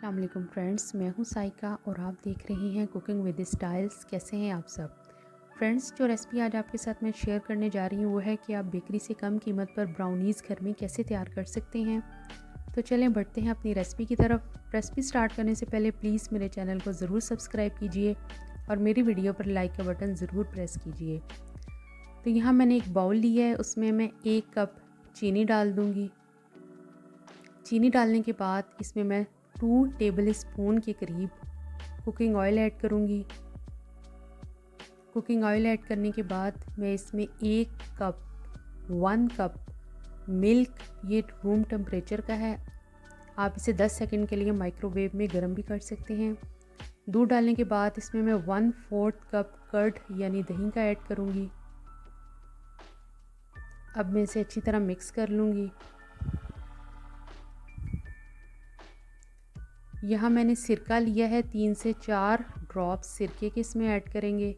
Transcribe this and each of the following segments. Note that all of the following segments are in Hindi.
अस्सलाम वालेकुम फ्रेंड्स, मैं हूं साइका और आप देख रहे हैं कुकिंग विद स्टाइल्स। कैसे हैं आप सब फ्रेंड्स। जो रेसिपी आज आपके साथ मैं शेयर करने जा रही हूं वो है कि आप बेकरी से कम कीमत पर ब्राउनीज़ घर में कैसे तैयार कर सकते हैं। तो चलें बढ़ते हैं अपनी रेसिपी की तरफ। रेसिपी स्टार्ट करने से पहले प्लीज़ मेरे चैनल को ज़रूर सब्सक्राइब कीजिए और मेरी वीडियो पर लाइक का बटन ज़रूर प्रेस कीजिए। तो यहाँ मैंने एक बाउल लिया है, उसमें मैं 1 कप चीनी डाल दूँगी। चीनी डालने के बाद इसमें मैं 2 टेबल स्पून के करीब कुकिंग ऑयल ऐड करूँगी। कुकिंग ऑयल ऐड करने के बाद मैं इसमें 1 कप मिल्क, ये रूम टेम्परेचर का है, आप इसे 10 सेकंड के लिए माइक्रोवेव में गर्म भी कर सकते हैं। दूध डालने के बाद इसमें मैं 1/4 कप कर्ड यानी दही का ऐड करूँगी। अब मैं इसे अच्छी तरह मिक्स कर लूँगी। यहाँ मैंने सिरका लिया है, 3 से 4 ड्रॉप्स सिरके के इसमें ऐड करेंगे,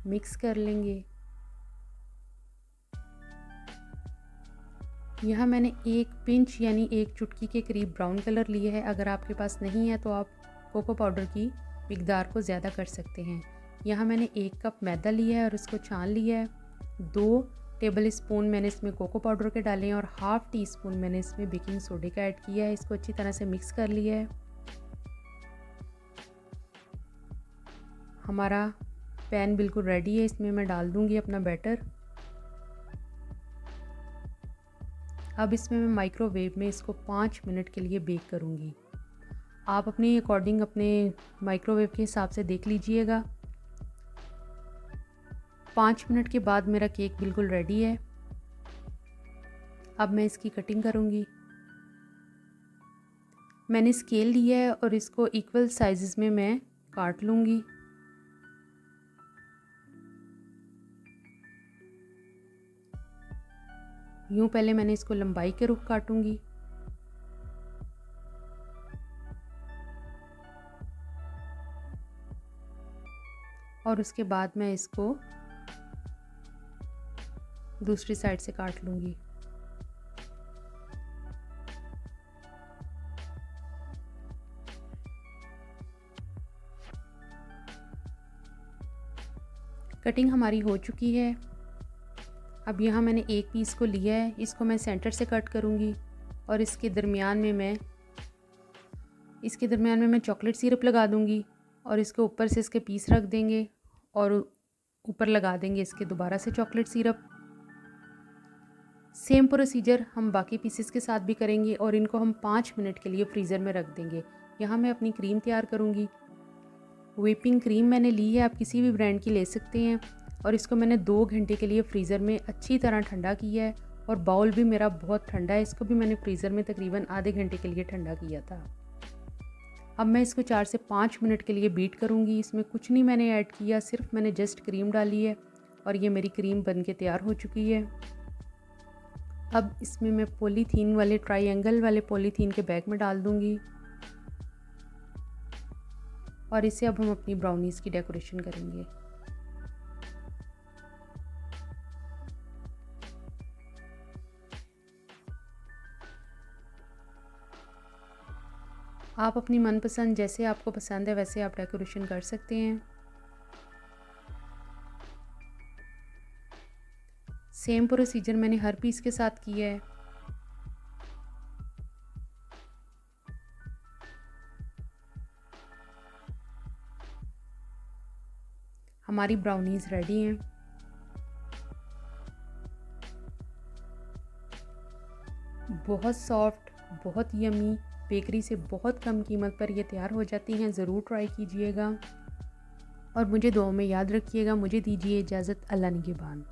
मिक्स कर लेंगे। यहाँ मैंने 1 पिंच यानी 1 चुटकी के करीब ब्राउन कलर लिया है। अगर आपके पास नहीं है तो आप कोको पाउडर की मिकदार को ज़्यादा कर सकते हैं। यहाँ मैंने 1 कप मैदा लिया है और इसको छान लिया है। 2 टेबल स्पून मैंने इसमें कोको पाउडर के डाले हैं और हाफ़ टी स्पून मैंने इसमें बेकिंग सोडे का ऐड किया है। इसको अच्छी तरह से मिक्स कर लिया है। हमारा पैन बिल्कुल रेडी है, इसमें मैं डाल दूँगी अपना बैटर। अब इसमें मैं माइक्रोवेव में इसको 5 मिनट के लिए बेक करूँगी। आप अपने अकॉर्डिंग अपने माइक्रोवेव के हिसाब से देख लीजिएगा। 5 मिनट के बाद मेरा केक बिल्कुल रेडी है। अब मैं इसकी कटिंग करूँगी। मैंने स्केल लिया है और इसको इक्वल साइज़ में मैं काट लूँगी। यूँ पहले मैंने इसको लंबाई के रुख काटूँगी। और उसके बाद मैं इसको दूसरी साइड से काट लूँगी। कटिंग हमारी हो चुकी है। अब यहाँ मैंने एक पीस को लिया है, इसको मैं सेंटर से कट करूँगी और इसके दरमियान में मैं चॉकलेट सिरप लगा दूँगी और इसके ऊपर से इसके पीस रख देंगे और ऊपर लगा देंगे इसके दोबारा से चॉकलेट सिरप। सेम प्रोसीजर हम बाकी पीसेस के साथ भी करेंगे और इनको हम 5 मिनट के लिए फ्रीज़र में रख देंगे। यहाँ मैं अपनी क्रीम तैयार करूँगी। व्हिपिंग क्रीम मैंने ली है, आप किसी भी ब्रांड की ले सकते हैं और इसको मैंने 2 घंटे के लिए फ्रीज़र में अच्छी तरह ठंडा किया है और बाउल भी मेरा बहुत ठंडा है, इसको भी मैंने फ्रीज़र में तकरीबन आधे घंटे के लिए ठंडा किया था। अब मैं इसको 4 से 5 मिनट के लिए बीट करूँगी। इसमें कुछ नहीं मैंने ऐड किया, सिर्फ मैंने जस्ट क्रीम डाली है और ये मेरी क्रीम बन के तैयार हो चुकी है। अब इसमें मैं पॉलीथीन वाले ट्रायंगल वाले पॉलीथीन के बैग में डाल दूँगी और इसे अब हम अपनी ब्राउनीज़ की डेकोरेशन करेंगे। आप अपनी मनपसंद जैसे आपको पसंद है वैसे आप डेकोरेशन कर सकते हैं। सेम प्रोसीजर मैंने हर पीस के साथ किया है। हमारी ब्राउनीज़ रेडी हैं। बहुत सॉफ्ट, बहुत यमी, बेकरी से बहुत कम कीमत पर ये तैयार हो जाती हैं। ज़रूर ट्राई कीजिएगा और मुझे दुआ में याद रखिएगा। मुझे दीजिए इजाज़त। अल्लाह निगहबान।